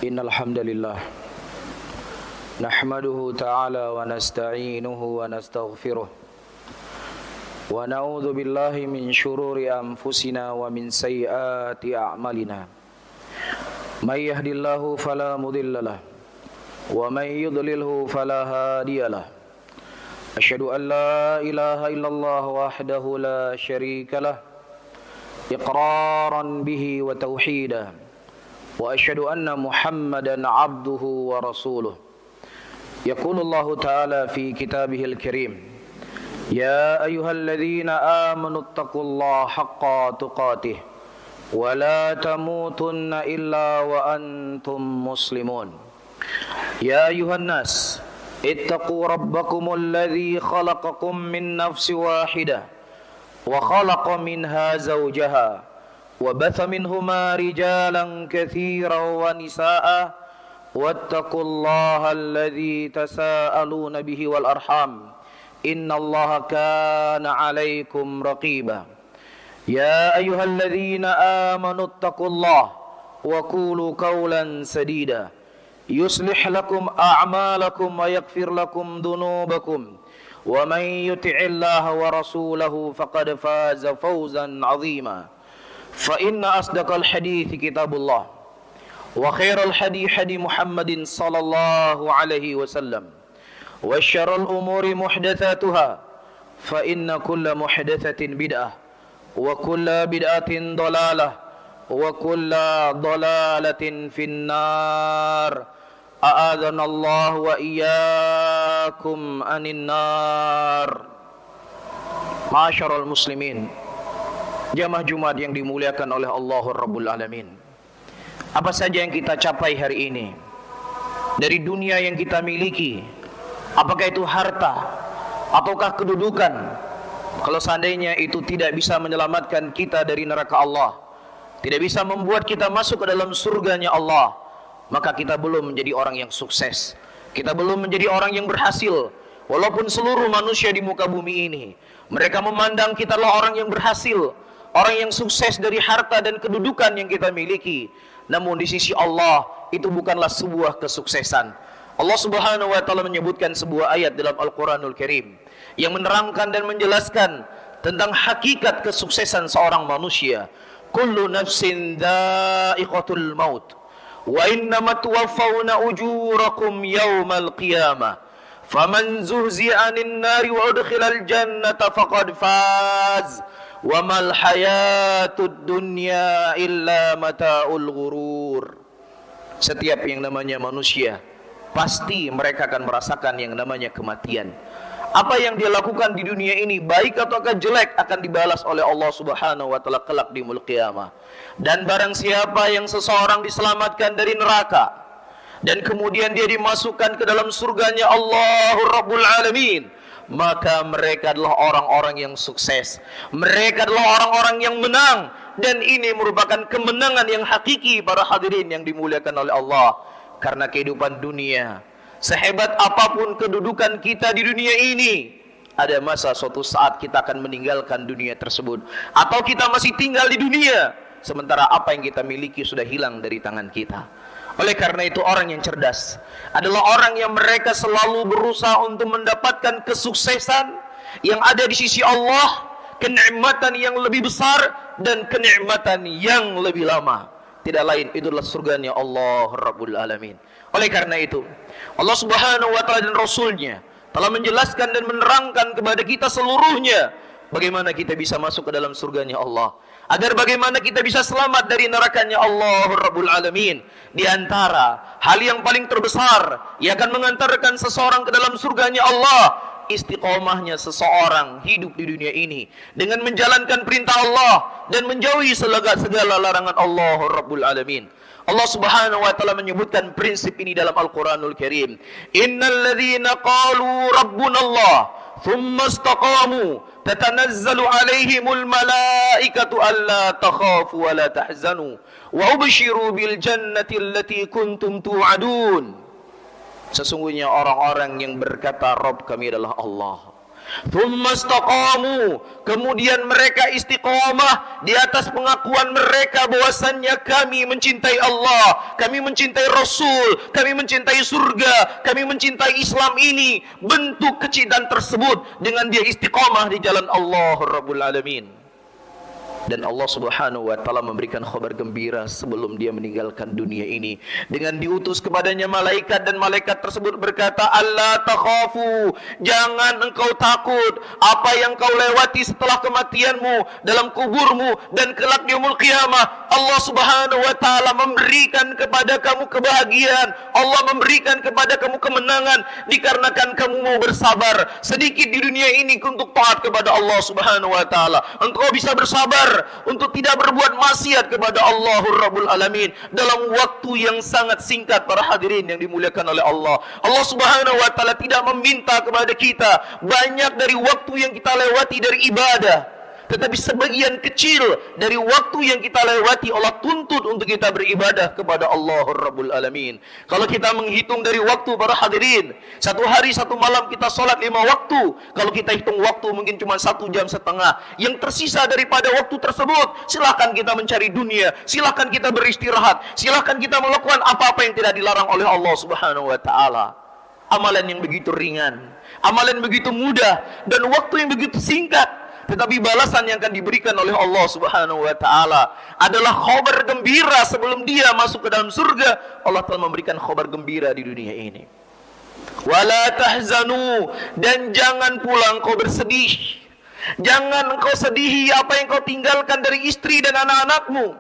Innal hamdalillah nahmaduhu ta'ala wa nasta'inuhu wa nastaghfiruh wa na'udzu billahi min shururi anfusina wa min sayyiati a'malina. May yahdihillahu fala mudilla lahu wa may yudlilhu fala hadiya lahu. Asyhadu an la ilaha illallah wahdahu la syarika lahu iqraran bihi wa tauhidan. Wa asyhadu anna Muhammadan abduhu wa rasuluh. Yaqulullahu ta'ala fi kitabihil karim, ya ayyuhalladzina amanu taqullaha haqqa tuqatih wa la tamutunna illa wa antum muslimun. Ya ayyuhan nas ittaqu rabbakumul ladzi khalaqakum min nafsin wahidah wa khalaqa minha zawjaha وبث منهما رجالا كثيرا ونساء واتقوا الله الذي تساءلون به والأرحام إن الله كان عليكم رقيبا يا أيها الذين آمنوا اتقوا الله وقولوا قولا سديدا يصلح لكم أعمالكم ويغفر لكم ذنوبكم ومن يطع الله ورسوله فقد فاز فوزا عظيما. فإن أصدق الحديث كتاب الله وخير الحديث حديث محمد صلى الله عليه وسلم وشر الأمور محدثاتها فإن كل محدثة بدعة وكل بدعة ضلالة وكل ضلالة في النار أعاذنا الله وإياكم عن النار. معاشر المسلمين, jamaah Jumat yang dimuliakan oleh Allah Rabbul Alamin. Apa saja yang kita capai hari ini dari dunia yang kita miliki, apakah itu harta ataukah kedudukan, kalau seandainya itu tidak bisa menyelamatkan kita dari neraka Allah, tidak bisa membuat kita masuk ke dalam surganya Allah, maka kita belum menjadi orang yang sukses, kita belum menjadi orang yang berhasil. Walaupun seluruh manusia di muka bumi ini mereka memandang kita adalah orang yang berhasil, orang yang sukses dari harta dan kedudukan yang kita miliki, namun di sisi Allah itu bukanlah sebuah kesuksesan. Allah Subhanahu wa taala menyebutkan sebuah ayat dalam Al-Qur'anul Karim yang menerangkan dan menjelaskan tentang hakikat kesuksesan seorang manusia. Kullu nafsin dha'iqatul maut wa innamat tuwaffawna ujurakum yaumal qiyamah faman zuhzi'a 'anil nari wa udkhilal jannata faqad faz wa mal hayatud dunya illa mata'ul ghurur. Setiap yang namanya manusia pasti mereka akan merasakan yang namanya kematian. Apa yang dia lakukan di dunia ini, baik ataukah jelek, akan dibalas oleh Allah Subhanahu wa taala kelak di yaumul qiyamah. Dan barang siapa yang seseorang diselamatkan dari neraka dan kemudian dia dimasukkan ke dalam surganya Allah Rabbul Alamin, maka mereka adalah orang-orang yang sukses, mereka adalah orang-orang yang menang. Dan ini merupakan kemenangan yang hakiki para hadirin yang dimuliakan oleh Allah. Karena kehidupan dunia, sehebat apapun kedudukan kita di dunia ini, ada masa suatu saat kita akan meninggalkan dunia tersebut, atau kita masih tinggal di dunia sementara apa yang kita miliki sudah hilang dari tangan kita. Oleh karena itu, orang yang cerdas adalah orang yang mereka selalu berusaha untuk mendapatkan kesuksesan yang ada di sisi Allah, kenikmatan yang lebih besar dan kenikmatan yang lebih lama. Tidak lain, itulah surganya Allah Rabbul Alamin. Oleh karena itu, Allah Subhanahu wa taala dan Rasulnya telah menjelaskan dan menerangkan kepada kita seluruhnya bagaimana kita bisa masuk ke dalam surganya Allah, agar bagaimana kita bisa selamat dari nerakanya Allah Rabbul Alamin. Di antara hal yang paling terbesar yang akan mengantarkan seseorang ke dalam surganya Allah, istiqomahnya seseorang hidup di dunia ini dengan menjalankan perintah Allah dan menjauhi segala larangan Allah Rabbul Alamin. Allah Subhanahu wa taala menyebutkan prinsip ini dalam Al-Qur'anul Karim. Innal ladzina qalu rabbunallah thumma istaqamu tatanazzalu alaihimul malaikatu alla takhafu wa la tahzanu wa ubshiru bil jannati allati kuntum tu'adun. Sesungguhnya orang-orang yang berkata Rabb kami adalah Allah, Thumma istaqamu, kemudian mereka istiqamah di atas pengakuan mereka bahwasannya kami mencintai Allah, kami mencintai Rasul, kami mencintai surga, kami mencintai Islam ini. Bentuk kecintaan tersebut dengan dia istiqamah di jalan Allah Rabbul Alamin. Dan Allah Subhanahu wa taala memberikan kabar gembira sebelum dia meninggalkan dunia ini dengan diutus kepadanya malaikat, dan malaikat tersebut berkata, "Allah takhafu, jangan engkau takut apa yang kau lewati setelah kematianmu dalam kuburmu dan kelak di yaumul qiyamah. Allah Subhanahu wa taala memberikan kepada kamu kebahagiaan, Allah memberikan kepada kamu kemenangan dikarenakan kamu mau bersabar sedikit di dunia ini untuk taat kepada Allah Subhanahu wa taala. Engkau bisa bersabar untuk tidak berbuat maksiat kepada Allahur Rabbul Alamin dalam waktu yang sangat singkat." Para hadirin yang dimuliakan oleh Allah, Allah Subhanahu wa taala tidak meminta kepada kita banyak dari waktu yang kita lewati dari ibadah, tetapi sebagian kecil dari waktu yang kita lewati Allah tuntut untuk kita beribadah kepada Allahur Rabbul Alamin. Kalau kita menghitung dari waktu, para hadirin, satu hari satu malam kita sholat 5 waktu. Kalau kita hitung waktu mungkin cuma 1,5 jam. Yang tersisa daripada waktu tersebut, silahkan kita mencari dunia, silahkan kita beristirahat, silahkan kita melakukan apa-apa yang tidak dilarang oleh Allah Subhanahu wa taala. Amalan yang begitu ringan, amalan begitu mudah, dan waktu yang begitu singkat. Tetapi balasan yang akan diberikan oleh Allah Subhanahu wa taala adalah khabar gembira sebelum dia masuk ke dalam surga. Allah telah memberikan khabar gembira di dunia ini. Wala tahzanu, dan jangan pula engkau bersedih. Jangan engkau sedihi apa yang kau tinggalkan dari istri dan anak-anakmu,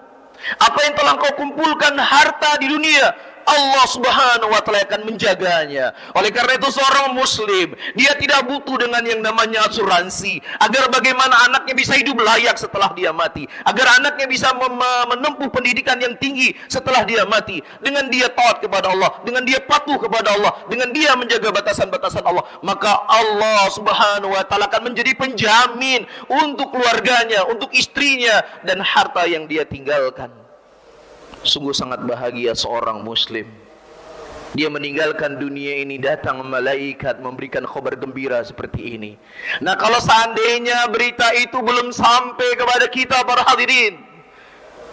apa yang telah engkau kumpulkan harta di dunia. Allah Subhanahu wa taala akan menjaganya. Oleh karena itu seorang muslim, dia tidak butuh dengan yang namanya asuransi agar bagaimana anaknya bisa hidup layak setelah dia mati, agar anaknya bisa menempuh pendidikan yang tinggi setelah dia mati. Dengan dia taat kepada Allah, dengan dia patuh kepada Allah, dengan dia menjaga batasan-batasan Allah, maka Allah Subhanahu wa taala akan menjadi penjamin untuk keluarganya, untuk istrinya dan harta yang dia tinggalkan. Sungguh sangat bahagia seorang muslim, dia meninggalkan dunia ini, datang malaikat memberikan kabar gembira seperti ini. Nah, kalau seandainya berita itu belum sampai kepada kita para hadirin,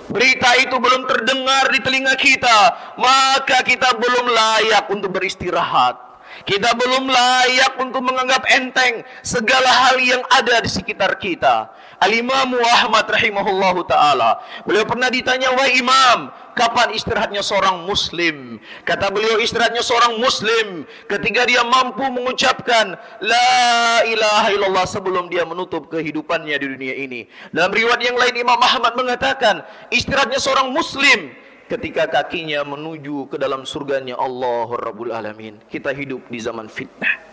berita itu belum terdengar di telinga kita, maka kita belum layak untuk beristirahat. Kita belum layak untuk menganggap enteng segala hal yang ada di sekitar kita. Al-Imam Ahmad rahimahullahu ta'ala, beliau pernah ditanya, "Wahai Imam, kapan istirahatnya seorang muslim?" Kata beliau, istirahatnya seorang muslim ketika dia mampu mengucapkan La ilaha illallah sebelum dia menutup kehidupannya di dunia ini. Dalam riwayat yang lain Imam Ahmad mengatakan, istirahatnya seorang muslim ketika kakinya menuju ke dalam surganya Allah Rabbul Alamin. Kita hidup di zaman fitnah.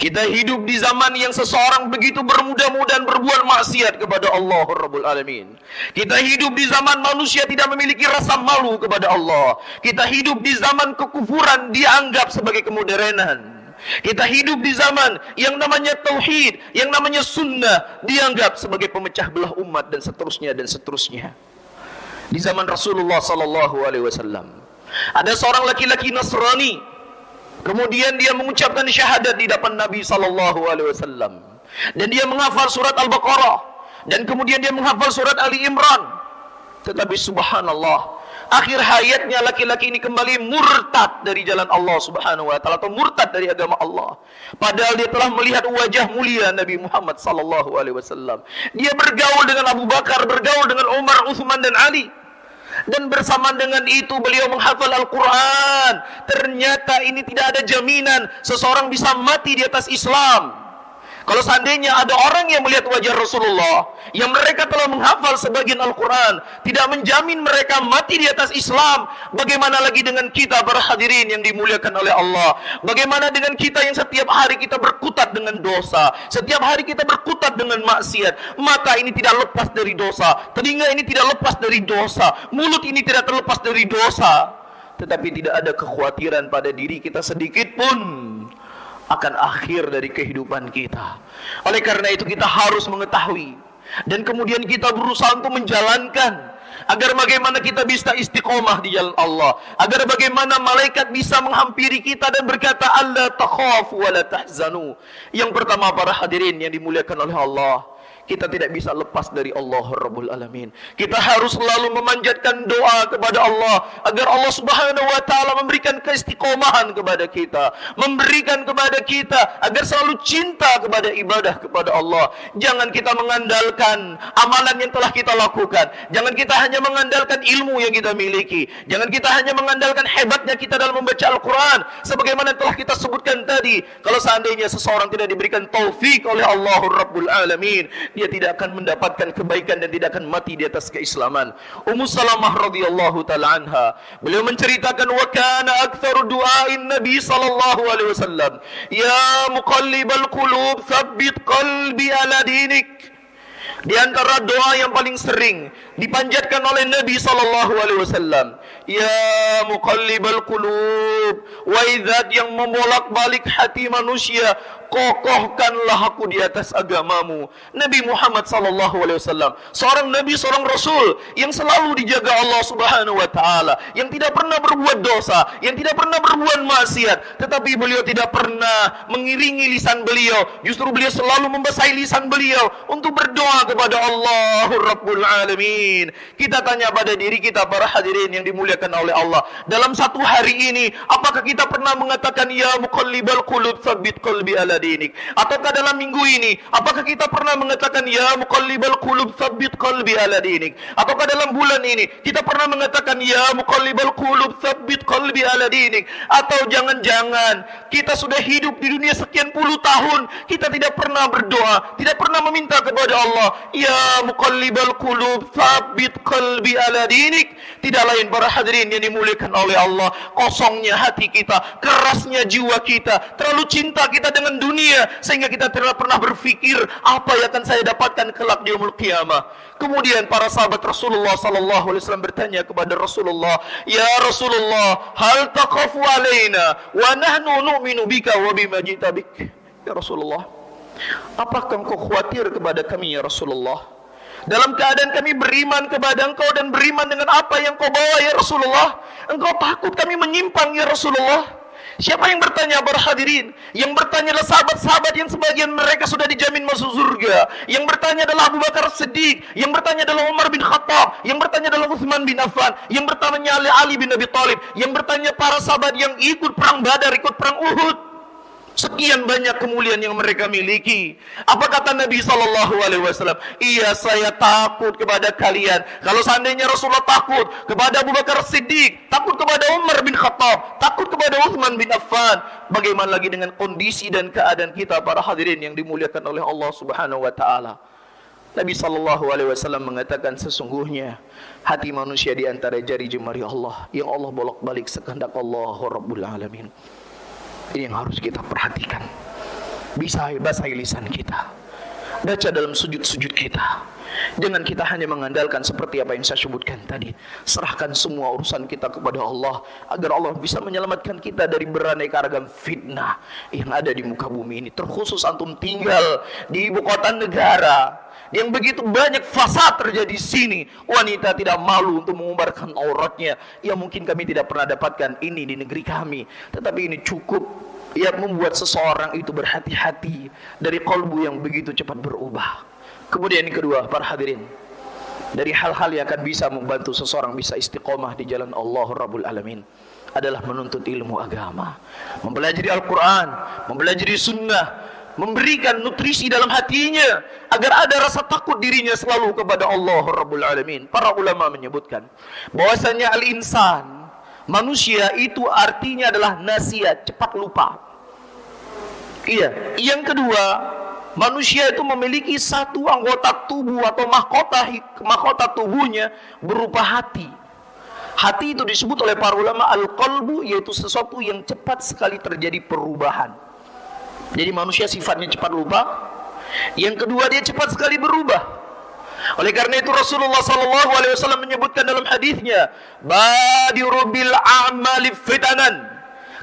Kita hidup di zaman yang seseorang begitu bermudah-mudahan berbuat maksiat kepada Allah Rabbul Alamin. Kita hidup di zaman manusia tidak memiliki rasa malu kepada Allah. Kita hidup di zaman kekufuran dianggap sebagai kemodernan. Kita hidup di zaman yang namanya tauhid, yang namanya sunnah dianggap sebagai pemecah belah umat, dan seterusnya dan seterusnya. Di zaman Rasulullah sallallahu alaihi wasallam, ada seorang laki-laki Nasrani, kemudian dia mengucapkan syahadat di depan Nabi sallallahu alaihi wasallam, dan dia menghafal surat Al-Baqarah, dan kemudian dia menghafal surat Ali Imran. Tetapi subhanallah, akhir hayatnya laki-laki ini kembali murtad dari jalan Allah Subhanahu wa taala, atau murtad dari agama Allah. Padahal dia telah melihat wajah mulia Nabi Muhammad sallallahu alaihi wasallam. Dia bergaul dengan Abu Bakar, bergaul dengan Umar, Utsman dan Ali. Dan bersamaan dengan itu beliau menghafal Al-Quran. Ternyata ini tidak ada jaminan seseorang bisa mati di atas Islam. Kalau seandainya ada orang yang melihat wajah Rasulullah, yang mereka telah menghafal sebagian Al-Quran, tidak menjamin mereka mati di atas Islam, bagaimana lagi dengan kita para hadirin yang dimuliakan oleh Allah? Bagaimana dengan kita yang setiap hari kita berkutat dengan dosa, setiap hari kita berkutat dengan maksiat? Mata ini tidak lepas dari dosa, telinga ini tidak lepas dari dosa, mulut ini tidak terlepas dari dosa. Tetapi tidak ada kekhawatiran pada diri kita sedikit pun akan akhir dari kehidupan kita. Oleh karena itu kita harus mengetahui, dan kemudian kita berusaha untuk menjalankan agar bagaimana kita bisa istiqomah di jalan Allah, agar bagaimana malaikat bisa menghampiri kita dan berkata, alla takhafu wa la tahzanu. Yang pertama para hadirin yang dimuliakan oleh Allah, kita tidak bisa lepas dari Allah Rabbul Alamin. Kita harus selalu memanjatkan doa kepada Allah agar Allah Subhanahu wa taala memberikan keistiqomahan kepada kita, memberikan kepada kita agar selalu cinta kepada ibadah kepada Allah. Jangan kita mengandalkan amalan yang telah kita lakukan. Jangan kita hanya mengandalkan ilmu yang kita miliki. Jangan kita hanya mengandalkan hebatnya kita dalam membaca Al-Quran. Sebagaimana telah kita sebutkan tadi, kalau seandainya seseorang tidak diberikan taufik oleh Allah Rabbul Alamin, dia tidak akan mendapatkan kebaikan dan tidak akan mati di atas keislaman. Ummu Salamah radhiyallahu taala anha, beliau menceritakan, wa kana aktsaru du'ain Nabi sallallahu alaihi wasallam, ya muqallibal qulub tsabbit qalbi ala dinik. Di antara doa yang paling sering dipanjatkan oleh Nabi sallallahu alaihi wasallam, ya muqallibal qulub, wahai zat yang membolak-balik hati manusia, kokohkanlah aku di atas agamamu. Nabi Muhammad sallallahu alaihi wasallam, seorang nabi, seorang rasul yang selalu dijaga Allah Subhanahu wa taala, yang tidak pernah berbuat dosa, yang tidak pernah berbuat maksiat, tetapi beliau tidak pernah mengiringi lisan beliau. Justru beliau selalu membasahi lisan beliau untuk berdoa kepada Allah Rabbul Alamin. Kita tanya pada diri kita para hadirin yang dimuliakan oleh Allah, dalam satu hari ini apakah kita pernah mengatakan ya muqallibal qulub tsabbit qalbi ala dinik? Ataukah dalam minggu ini apakah kita pernah mengatakan ya muqallibal qulub tsabbit qalbi ala dinik? Ataukah dalam bulan ini kita pernah mengatakan ya muqallibal qulub tsabbit qalbi ala dinik? Atau jangan-jangan kita sudah hidup di dunia sekian puluh tahun, kita tidak pernah berdoa, tidak pernah meminta kepada Allah, ya muqallibal qulub tsabbit qalbi ala dinik? Tidak lain para hadirin yang dimuliakan oleh Allah, kosongnya hati kita, kerasnya jiwa kita, terlalu cinta kita dengan dunia sehingga kita tidak pernah berpikir apa yang akan saya dapatkan kelak di yaumul qiyamah. Kemudian para sahabat Rasulullah sallallahu alaihi wasallam bertanya kepada Rasulullah, ya Rasulullah, hal taqafu alaina wa nahnu nu'minu bika wa bima jita bik? Ya Rasulullah, apakah engkau khawatir kepada kami ya Rasulullah, dalam keadaan kami beriman kepada engkau dan beriman dengan apa yang kau bawa ya Rasulullah? Engkau takut kami menyimpang ya Rasulullah? Siapa yang bertanya para hadirin? Yang bertanya adalah sahabat-sahabat yang sebagian mereka sudah dijamin masuk surga. Yang bertanya adalah Abu Bakar Siddiq, yang bertanya adalah Umar bin Khattab, yang bertanya adalah Utsman bin Affan, yang bertanya Ali bin Abi Thalib, yang bertanya para sahabat yang ikut perang Badar, ikut perang Uhud. Sekian banyak kemuliaan yang mereka miliki. Apa kata Nabi sallallahu alaihi wasallam? Iya, saya takut kepada kalian. Kalau seandainya Rasulullah takut kepada Abu Bakar Siddiq, takut kepada Umar bin Khattab, takut kepada Utsman bin Affan, bagaimana lagi dengan kondisi dan keadaan kita para hadirin yang dimuliakan oleh Allah Subhanahu wa taala? Nabi sallallahu alaihi wasallam mengatakan, sesungguhnya hati manusia di antara jari jemari Allah yang Allah bolak-balik sekehendak Allah Rabbul Alamin. Ini yang harus kita perhatikan. Bisa basahi lisan kita, baca dalam sujud-sujud kita. Jangan kita hanya mengandalkan seperti apa yang saya sebutkan tadi. Serahkan semua urusan kita kepada Allah agar Allah bisa menyelamatkan kita dari beraneka ragam fitnah yang ada di muka bumi ini. Terkhusus antum tinggal di ibu kota negara yang begitu banyak fasad terjadi di sini. Wanita tidak malu untuk mengumbarkan auratnya. Ya mungkin kami tidak pernah dapatkan ini di negeri kami, tetapi ini cukup ya membuat seseorang itu berhati-hati dari kalbu yang begitu cepat berubah. Kemudian yang kedua para hadirin, dari hal-hal yang akan bisa membantu seseorang bisa istiqomah di jalan Allah Rabbul Alamin adalah menuntut ilmu agama, mempelajari Al-Quran, mempelajari sunnah, memberikan nutrisi dalam hatinya agar ada rasa takut dirinya selalu kepada Allah Rabbul Alamin. Para ulama menyebutkan bahwasanya al-insan, manusia itu artinya adalah nasiat, cepat lupa. Iya. Yang kedua, manusia itu memiliki satu anggota tubuh atau mahkota tubuhnya berupa hati. Hati itu disebut oleh para ulama al-qalbu, yaitu sesuatu yang cepat sekali terjadi perubahan. Jadi manusia sifatnya cepat lupa. Yang kedua, dia cepat sekali berubah. Oleh karena itu Rasulullah sallallahu alaihi wasallam menyebutkan dalam hadisnya, badiru bil a'mali fitanan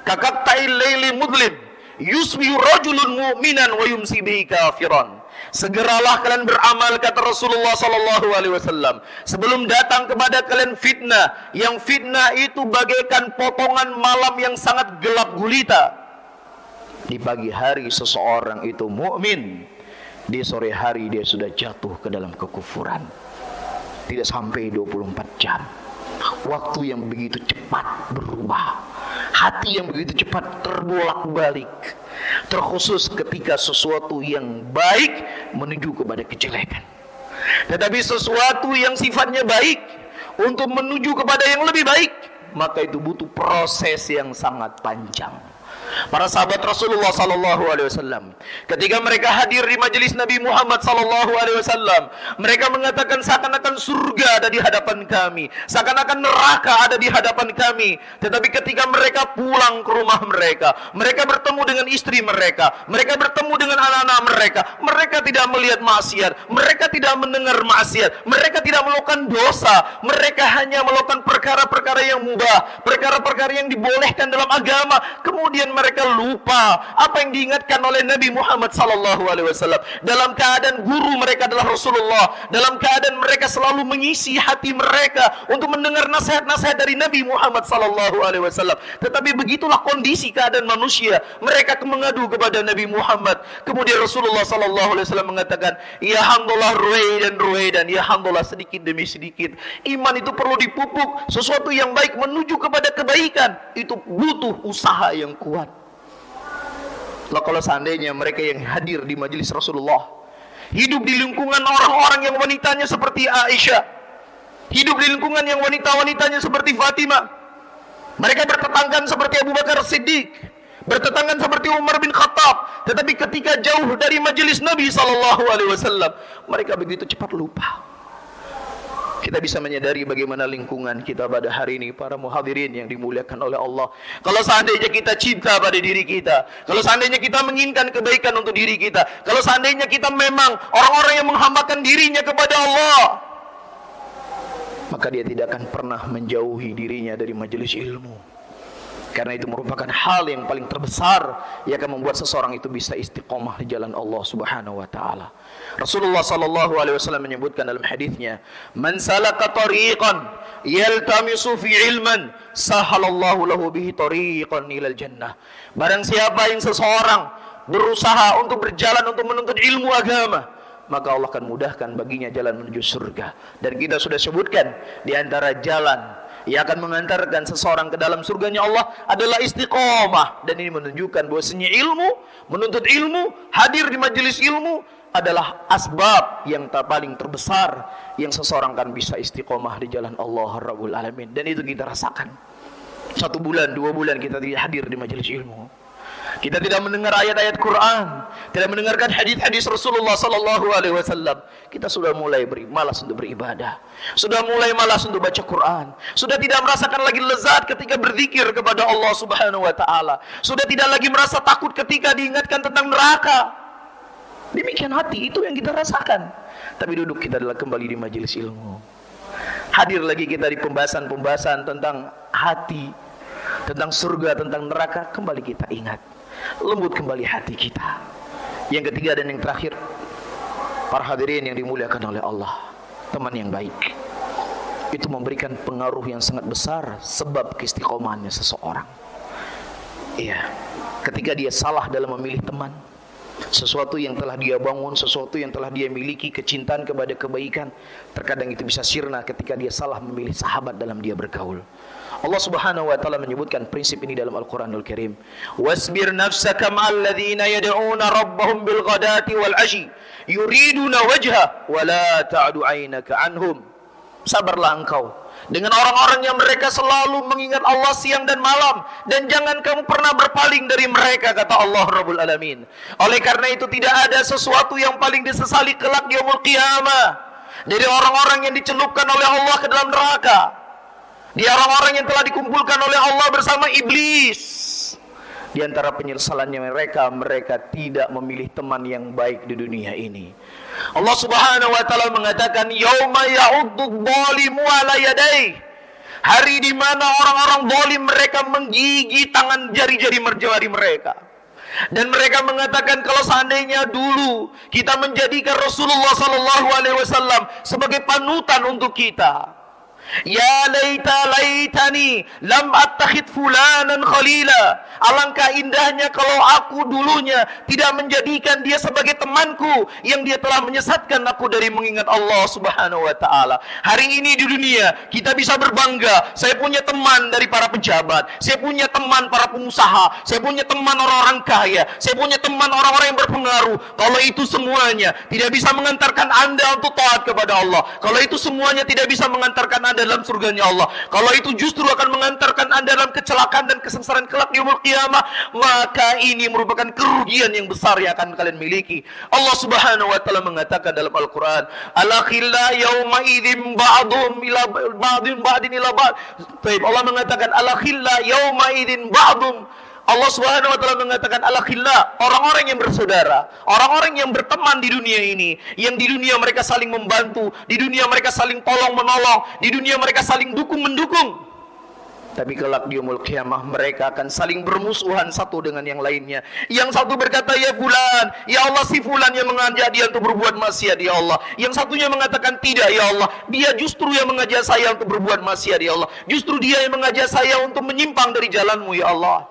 kakaqta'il laili mudlim yusbihu rajulun mu'minan wa yumsi bihi kafiran. segeralah kalian beramal, kata Rasulullah sallallahu alaihi wasallam, sebelum datang kepada kalian fitnah, yang fitnah itu bagaikan potongan malam yang sangat gelap gulita. Di pagi hari seseorang itu mukmin, di sore hari dia sudah jatuh ke dalam kekufuran. Tidak sampai 24 jam. Waktu yang begitu cepat berubah, hati yang begitu cepat terbolak-balik, terkhusus ketika sesuatu yang baik menuju kepada kejelekan. Tetapi sesuatu yang sifatnya baik untuk menuju kepada yang lebih baik, maka itu butuh proses yang sangat panjang. Para sahabat Rasulullah sallallahu alaihi wasallam, ketika mereka hadir di majelis Nabi Muhammad sallallahu alaihi wasallam, mereka mengatakan seakan-akan surga ada di hadapan kami, seakan-akan neraka ada di hadapan kami. Tetapi ketika mereka pulang ke rumah mereka, mereka bertemu dengan istri mereka, mereka bertemu dengan anak-anak mereka, mereka tidak melihat maksiat, mereka tidak mendengar maksiat, mereka tidak melakukan dosa, mereka hanya melakukan perkara-perkara yang mubah, perkara-perkara yang dibolehkan dalam agama. Kemudian mereka lupa apa yang diingatkan oleh Nabi Muhammad sallallahu alaihi wasallam. Dalam keadaan guru mereka adalah Rasulullah, dalam keadaan mereka selalu mengisi hati mereka untuk mendengar nasihat-nasihat dari Nabi Muhammad sallallahu alaihi wasallam. Tetapi begitulah kondisi keadaan manusia, mereka mengadu kepada Nabi Muhammad. Kemudian Rasulullah sallallahu alaihi wasallam mengatakan, ya hamdulillah ruwaidan, ya hamdulillah, sedikit demi sedikit. Iman itu perlu dipupuk, sesuatu yang baik menuju kepada kebaikan itu butuh usaha yang kuat. Lah kalau seandainya mereka yang hadir di majelis Rasulullah hidup di lingkungan orang-orang yang wanitanya seperti Aisyah, hidup di lingkungan yang wanita-wanitanya seperti Fatimah, mereka bertetanggan seperti Abu Bakar Siddiq, bertetanggan seperti Umar bin Khattab, tetapi ketika jauh dari majelis Nabi sallallahu alaihi wasallam, mereka begitu cepat lupa. Kita bisa menyadari bagaimana lingkungan kita pada hari ini, para muhadirin yang dimuliakan oleh Allah. Kalau seandainya kita cinta pada diri kita, kalau seandainya kita menginginkan kebaikan untuk diri kita, kalau seandainya kita memang orang-orang yang menghambakan dirinya kepada Allah, maka dia tidak akan pernah menjauhi dirinya dari majelis ilmu. Karena itu merupakan hal yang paling terbesar yang akan membuat seseorang itu bisa istiqomah di jalan Allah Subhanahu wa taala. Rasulullah sallallahu alaihi wasallam menyebutkan dalam hadisnya, "Man salaka tariqan yaltamisu fi ilman, sahalallahu lahu bihi tariqan ilal jannah." Barang siapa yang seseorang berusaha untuk berjalan untuk menuntut ilmu agama, maka Allah akan mudahkan baginya jalan menuju surga. Dan kita sudah sebutkan di antara jalan yang akan mengantarkan seseorang ke dalam surganya Allah adalah istiqomah. Dan ini menunjukkan bahwasanya ilmu, menuntut ilmu, hadir di majelis ilmu adalah asbab yang paling terbesar yang seseorang kan bisa istiqomah di jalan Allah Rabbul Alamin. Dan itu kita rasakan. 1 bulan, 2 bulan kita tidak hadir di majelis ilmu, kita tidak mendengar ayat-ayat Quran, tidak mendengarkan hadis-hadis Rasulullah sallallahu alaihi wasallam, kita sudah mulai malas untuk beribadah, sudah mulai malas untuk baca Quran, sudah tidak merasakan lagi lezat ketika berzikir kepada Allah Subhanahu wa taala, sudah tidak lagi merasa takut ketika diingatkan tentang neraka. Demikian hati itu yang kita rasakan. Tapi duduk kita adalah kembali di majelis ilmu, hadir lagi kita di pembahasan-pembahasan tentang hati, tentang surga, tentang neraka, kembali kita ingat, lembut kembali hati kita. Yang ketiga dan yang terakhir, para hadirin yang dimuliakan oleh Allah, teman yang baik itu memberikan pengaruh yang sangat besar sebab keistiqomahannya seseorang. Iya, ketika dia salah dalam memilih teman, sesuatu yang telah dia bangun, sesuatu yang telah dia miliki, kecintaan kepada kebaikan, terkadang itu bisa sirna ketika dia salah memilih sahabat dalam dia bergaul. Allah Subhanahu wa taala menyebutkan prinsip ini dalam Al-Qur'anul Karim. Wasbir nafsaka ma'al ladzina yad'una rabbahum bil ghadati wal 'ashi yuriduna wajha wa la ta'du 'ainaka 'anhum. Sabarlah engkau dengan orang-orang yang mereka selalu mengingat Allah siang dan malam, dan jangan kamu pernah berpaling dari mereka, kata Allah Rabbul Alamin. Oleh karena itu tidak ada sesuatu yang paling disesali kelak di yaumul qiyamah dari orang-orang yang dicelupkan oleh Allah ke dalam neraka, dia orang-orang yang telah dikumpulkan oleh Allah bersama iblis. Di antara penyesalannya mereka tidak memilih teman yang baik di dunia ini. Allah Subhanahu wa taala mengatakan, yauma ya'uddu dzalimu 'ala yadayhi, hari di mana orang-orang zalim mereka menggigit tangan jari-jari mereka. Dan mereka mengatakan kalau seandainya dulu kita menjadikan Rasulullah SAW sebagai panutan untuk kita, ya laitani lam attakhid fulanan khalila. Alangkah indahnya kalau aku dulunya tidak menjadikan dia sebagai temanku, yang dia telah menyesatkan aku dari mengingat Allah Subhanahu wa taala. Hari ini di dunia kita bisa berbangga, saya punya teman dari para pejabat, saya punya teman para pengusaha, saya punya teman orang-orang kaya, saya punya teman orang-orang yang berpengaruh. Kalau itu semuanya tidak bisa mengantarkan Anda untuk taat kepada Allah, kalau itu semuanya tidak bisa mengantarkan Anda dalam surganya Allah, kalau itu justru akan mengantarkan Anda dalam kecelakaan dan kesengsaraan kelak di yaumul qiyamah, maka ini merupakan kerugian yang besar yang akan kalian miliki. Allah Subhanahu wa taala mengatakan dalam Al-Qur'an, "Alakhilla yauma idzin ba'dhum ila ba'din ila ba'd." Allah mengatakan alakhilla yauma idzin ba'dhum. Allah Subhanahu wa taala mengatakan alakhilla, orang-orang yang bersaudara, orang-orang yang berteman di dunia ini, yang di dunia mereka saling membantu, di dunia mereka saling tolong menolong, di dunia mereka saling dukung mendukung. Tapi kelak di yaumul qiyamah mereka akan saling bermusuhan satu dengan yang lainnya. Yang satu berkata, ya fulan, ya Allah, si fulan yang mengajak dia untuk berbuat maksiat, ya Allah. Yang satunya mengatakan, tidak ya Allah, dia justru yang mengajak saya untuk berbuat maksiat, ya Allah. Justru dia yang mengajak saya untuk menyimpang dari jalanmu, ya Allah.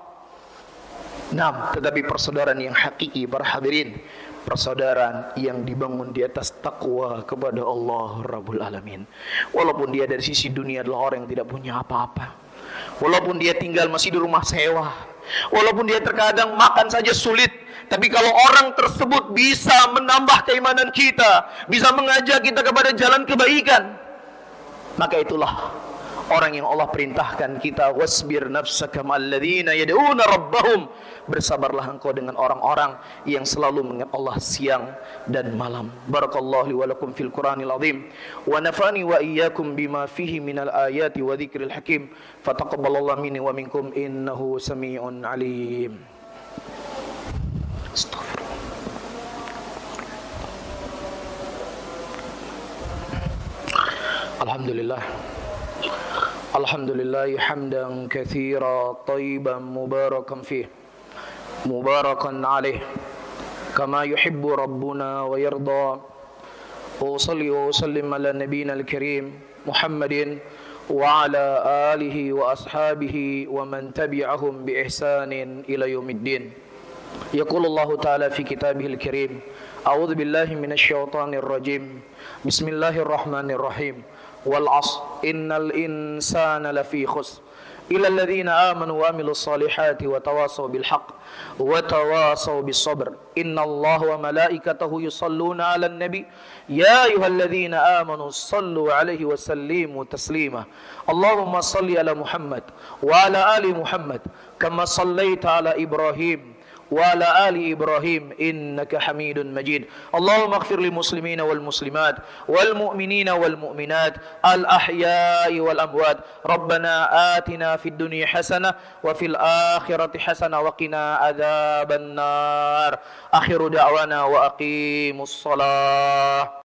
Nah, tetapi persaudaraan yang hakiki, para hadirin, persaudaraan yang dibangun di atas takwa kepada Allah Rabbul Alamin. Walaupun dia dari sisi dunia adalah orang yang tidak punya apa-apa, walaupun dia tinggal masih di rumah sewa, walaupun dia terkadang makan saja sulit, tapi kalau orang tersebut bisa menambah keimanan kita, bisa mengajak kita kepada jalan kebaikan, maka itulah orang yang Allah perintahkan kita, wasbir nafsaka ma'alladzina yad'una rabbahum, bersabarlah engkau dengan orang-orang yang selalu mengingat Allah siang dan malam. Barakallahu li wa lakum fil Qur'anil azim wa nafani wa iyyakum bima fihi minal ayati wa dzikril hakim. Fataqabbalallahu minni wa minkum innahu samii'un alim. Astaghfirullah. Alhamdulillah. Alhamdulillah hamdan katsiran thayyiban mubarakan fih, mubarakan alaih, kama yuhibbu rabbuna wa yarda. Usalli wa usallim ala nabiyyina al-karim Muhammadin wa ala alihi wa ashabihi wa man tabi'ahum bi ihsanin ila yaumiddin. Yaqulullahu ta'ala fi kitabihil karim, a'udzu billahi minasy syaithanir rajim. Bismillahirrahmanirrahim. Wal 'ashr innal insana lafi khusr illa alladhina amanu wa amilus solihati wa tawasaw bil haqq wa tawasaw bis sabr. Innallaha wa malaikatahu yusalluna 'alan nabi ya ayyuhalladzina amanu sallu 'alaihi wa sallimu taslima. Allahumma salli ala Muhammad wa ala ali Muhammad kama sallaita ala Ibrahim وعلى آل إبراهيم إنك حميد مجيد. اللهم اغفر للمسلمين والمسلمات والمؤمنين والمؤمنات الأحياء والأموات. ربنا آتنا في الدنيا حسنة وفي الآخرة حسنة وقنا عذاب النار. آخر دعوانا وأقيموا الصلاة.